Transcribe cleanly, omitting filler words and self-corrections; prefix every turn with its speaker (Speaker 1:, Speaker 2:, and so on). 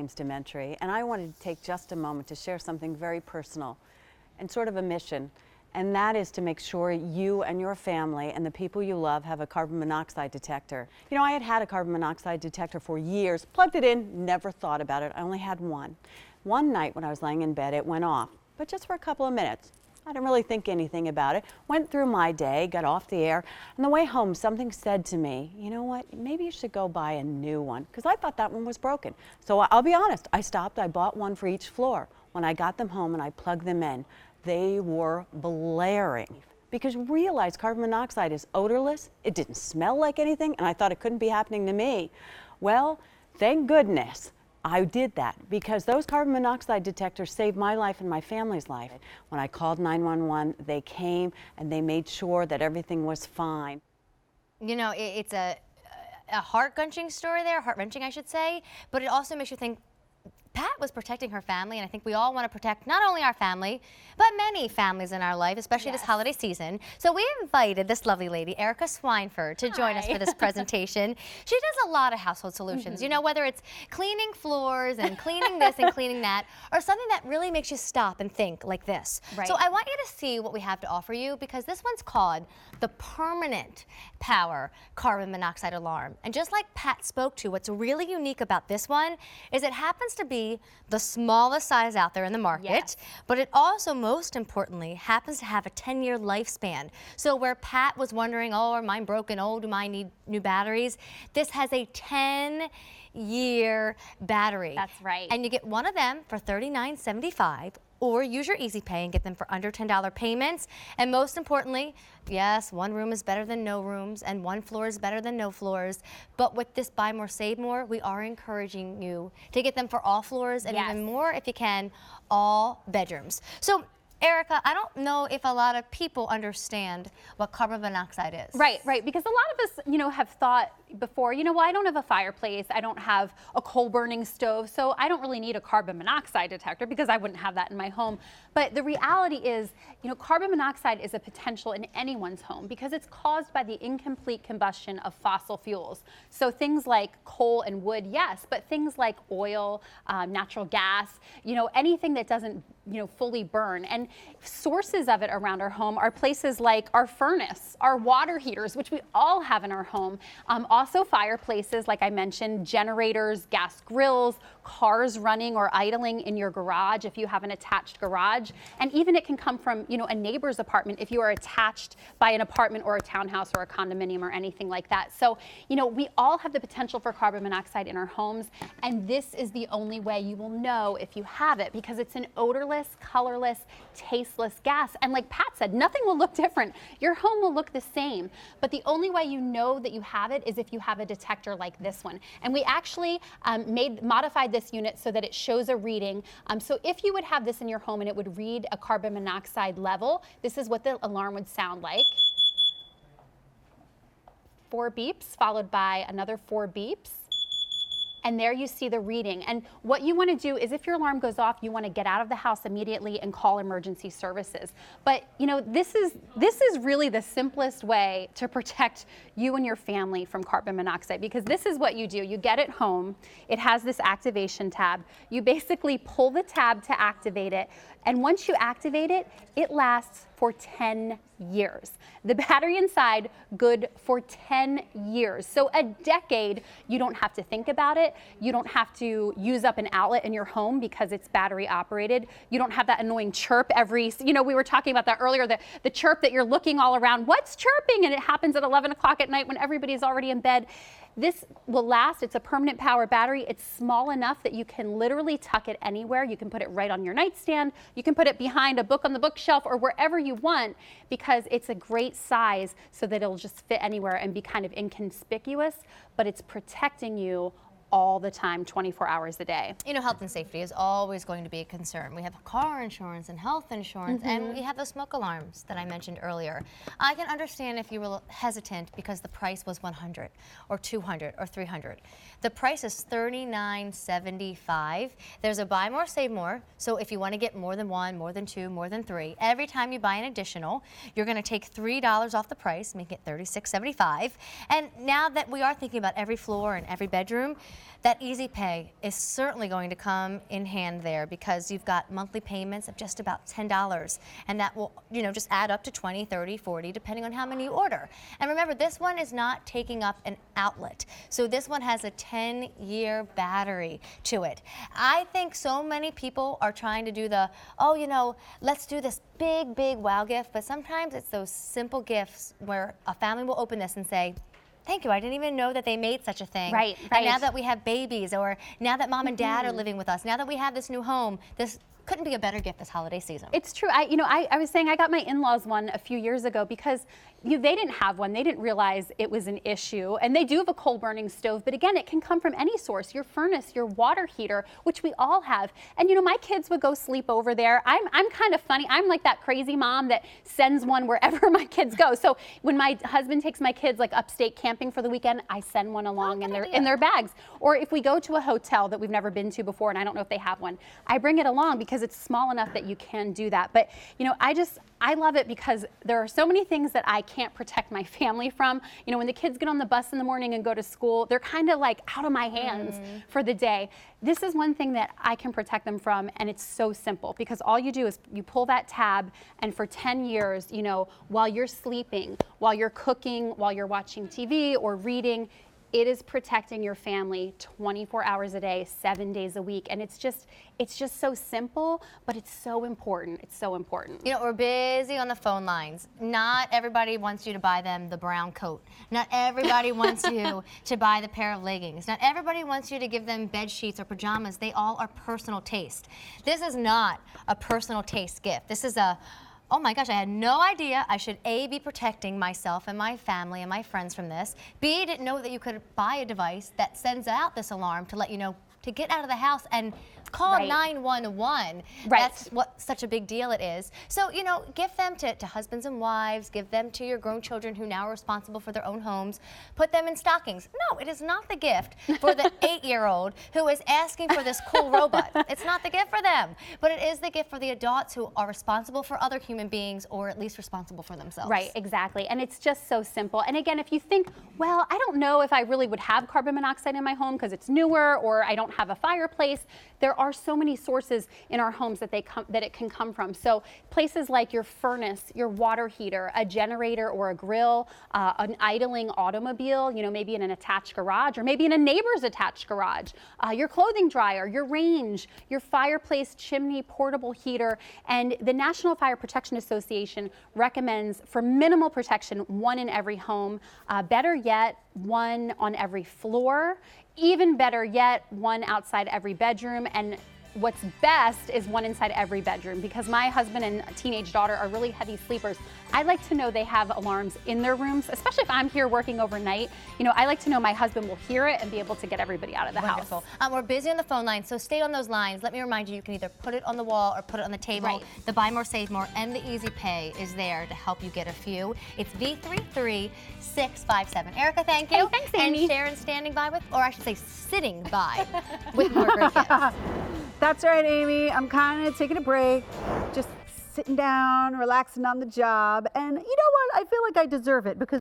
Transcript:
Speaker 1: name's Demetri, and I wanted to take just a moment to share something very personal and sort of a mission, and that is to make sure you and your family and the people you love have a carbon monoxide detector. You know, I had a carbon monoxide detector for years, plugged it in, never thought about it. I only had one. One night when I was laying in bed, it went off, but just for a couple of minutes. I didn't really think anything about it. Went through my day, got off the air. On the way home, something said to me, you know what, maybe you should go buy a new one, because I thought that one was broken. So I'll be honest, I stopped, I bought one for each floor. When I got them home and I plugged them in, they were blaring. Because realize carbon monoxide is odorless, it didn't smell like anything, and I thought it couldn't be happening to me. Well, thank goodness I did that, because those carbon monoxide detectors saved my life and my family's life. When I called 911, they came and they made sure that everything was fine.
Speaker 2: You know, it's a heart-wrenching story there, heart-wrenching I should say, but it also makes you think Pat was protecting her family, and I think we all want to protect not only our family, but many families in our life, especially this holiday season. So we invited this lovely lady, Erica Swineford, to join us for this presentation. She does a lot of household solutions, you know, whether it's cleaning floors and cleaning this and cleaning that, or something that really makes you stop and think like this. Right. So I want you to see what we have to offer you, because this one's called the Permanent Power Carbon Monoxide Alarm. And just like Pat spoke to, what's really unique about this one is it happens to be the smallest size out there in the market, but it also, most importantly, happens to have a 10-year lifespan. So where Pat was wondering, oh, are mine broken? Oh, do mine need new batteries? This has a 10-year battery.
Speaker 3: That's right.
Speaker 2: And you get one of them for $39.75, or use your Easy Pay and get them for under $10 payments. And most importantly, yes, one room is better than no rooms, and one floor is better than no floors. But with this Buy More, Save More, we are encouraging you to get them for all floors, and even more, if you can, all bedrooms. So, Erica, I don't know if a lot of people understand what carbon monoxide is.
Speaker 3: Right, because a lot of us, you know, have thought before, you know, well, I don't have a fireplace, I don't have a coal burning stove, so I don't really need a carbon monoxide detector because I wouldn't have that in my home. But the reality is, you know, carbon monoxide is a potential in anyone's home because it's caused by the incomplete combustion of fossil fuels. So things like coal and wood, yes, but things like oil, natural gas, you know, anything that doesn't, you know, fully burn. And sources of it around our home are places like our furnace, our water heaters, which we all have in our home. Also fireplaces, like I mentioned, generators, gas grills, cars running or idling in your garage if you have an attached garage. And even it can come from, you know, a neighbor's apartment if you are attached by an apartment or a townhouse or a condominium or anything like that. So, you know, we all have the potential for carbon monoxide in our homes, and this is the only way you will know if you have it, because it's an odorless, colorless, tasteless gas. And like Pat said, nothing will look different. Your home will look the same, but the only way you know that you have it is if you have a detector like this one. And we actually modified this unit so that it shows a reading. So if you would have this in your home and it would read a carbon monoxide level, this is what the alarm would sound like. 4 beeps followed by another 4 beeps. And there you see the reading. And what you want to do is, if your alarm goes off, you want to get out of the house immediately and call emergency services. But you know, this is really the simplest way to protect you and your family from carbon monoxide, because this is what you do. You get it home. It has this activation tab. You basically pull the tab to activate it. And once you activate it, it lasts for 10 years. The battery inside, good for 10 years. So a decade, you don't have to think about it. You don't have to use up an outlet in your home because it's battery operated. You don't have that annoying chirp every, you know, we were talking about that earlier, the chirp that you're looking all around, what's chirping? And it happens at 11 o'clock at night when everybody's already in bed. This will last. It's a permanent power battery. It's small enough that you can literally tuck it anywhere. You can put it right on your nightstand. You can put it behind a book on the bookshelf or wherever you want, because it's a great size so that it'll just fit anywhere and be kind of inconspicuous, but it's protecting you all the time, 24 hours a day.
Speaker 2: You know, health and safety is always going to be a concern. We have car insurance and health insurance, and we have the smoke alarms that I mentioned earlier. I can understand if you were hesitant because the price was $100 or $200 or $300. The price is $39.75. There's a buy more, save more. So if you want to get more than one, more than two, more than three, every time you buy an additional, you're going to take $3 off the price, make it $36.75. And now that we are thinking about every floor and every bedroom, that easy pay is certainly going to come in hand there, because you've got monthly payments of just about $10, and that will, just add up to 20, 30, 40, depending on how many you order. And remember, this one is not taking up an outlet. So this one has a 10-year battery to it. I think so many people are trying to do the, let's do this big, big wow gift, but sometimes it's those simple gifts where a family will open this and say, thank you, I didn't even know that they made such a thing.
Speaker 3: Right.
Speaker 2: And now that we have babies, or now that mom and dad are living with us, now that we have this new home, this couldn't be a better gift this holiday season.
Speaker 3: It's true. I was saying I got my in-laws one a few years ago because they didn't have one. They didn't realize it was an issue. And they do have a coal burning stove, but again, it can come from any source, your furnace, your water heater, which we all have. And my kids would go sleep over there. I'm kind of funny. I'm like that crazy mom that sends one wherever my kids go. So when my husband takes my kids like upstate camping for the weekend, I send one along in their bags. Or if we go to a hotel that we've never been to before and I don't know if they have one, I bring it along because it's small enough that you can do that. But I love it because there are so many things that I can't protect my family from. When the kids get on the bus in the morning and go to school, they're kind of like out of my hands for the day. This is one thing that I can protect them from, and it's so simple because all you do is you pull that tab, and for 10 years, while you're sleeping, while you're cooking, while you're watching TV or reading, it is protecting your family 24 hours a day, 7 days a week. And it's just so simple, but it's so important. It's so important.
Speaker 2: We're busy on the phone lines. Not everybody wants you to buy them the brown coat. Not everybody wants you to buy the pair of leggings. Not everybody wants you to give them bed sheets or pajamas. They all are personal taste. This is not a personal taste gift. This is a, oh my gosh, I had no idea I should A, be protecting myself and my family and my friends from this. B, didn't know that you could buy a device that sends out this alarm to let you know to get out of the house and call 911.
Speaker 3: Right.
Speaker 2: That's what such a big deal it is. So, give them to husbands and wives, give them to your grown children who now are responsible for their own homes, put them in stockings. No, it is not the gift for the 8-year-old who is asking for this cool robot. It's not the gift for them, but it is the gift for the adults who are responsible for other human beings, or at least responsible for themselves.
Speaker 3: Right, exactly. And it's just so simple. And again, if you think, well, I don't know if I really would have carbon monoxide in my home because it's newer or I don't have a fireplace, there are so many sources in our homes that it can come from. So places like your furnace, your water heater, a generator or a grill, an idling automobile, maybe in an attached garage or maybe in a neighbor's attached garage, your clothing dryer, your range, your fireplace, chimney, portable heater. And the National Fire Protection Association recommends for minimal protection, one in every home, better yet, one on every floor. Even better yet, one outside every bedroom, and what's best is one inside every bedroom, because my husband and teenage daughter are really heavy sleepers. I like to know they have alarms in their rooms, especially if I'm here working overnight. I like to know my husband will hear it and be able to get everybody out of the
Speaker 2: Wonderful.
Speaker 3: house.
Speaker 2: We're busy on the phone line, so stay on those lines. Let me remind you, you can either put it on the wall or put it on the table.
Speaker 3: Right.
Speaker 2: The Buy More, Save More, and the Easy Pay is there to help you get a few. It's V33657. Erica, thank you.
Speaker 3: Hey, thanks, Amy.
Speaker 2: And Sharon standing by with, or I should say sitting by, with more great gifts.
Speaker 4: That's right, Amy. I'm kind of taking a break, just sitting down, relaxing on the job. And you know what? I feel like I deserve it because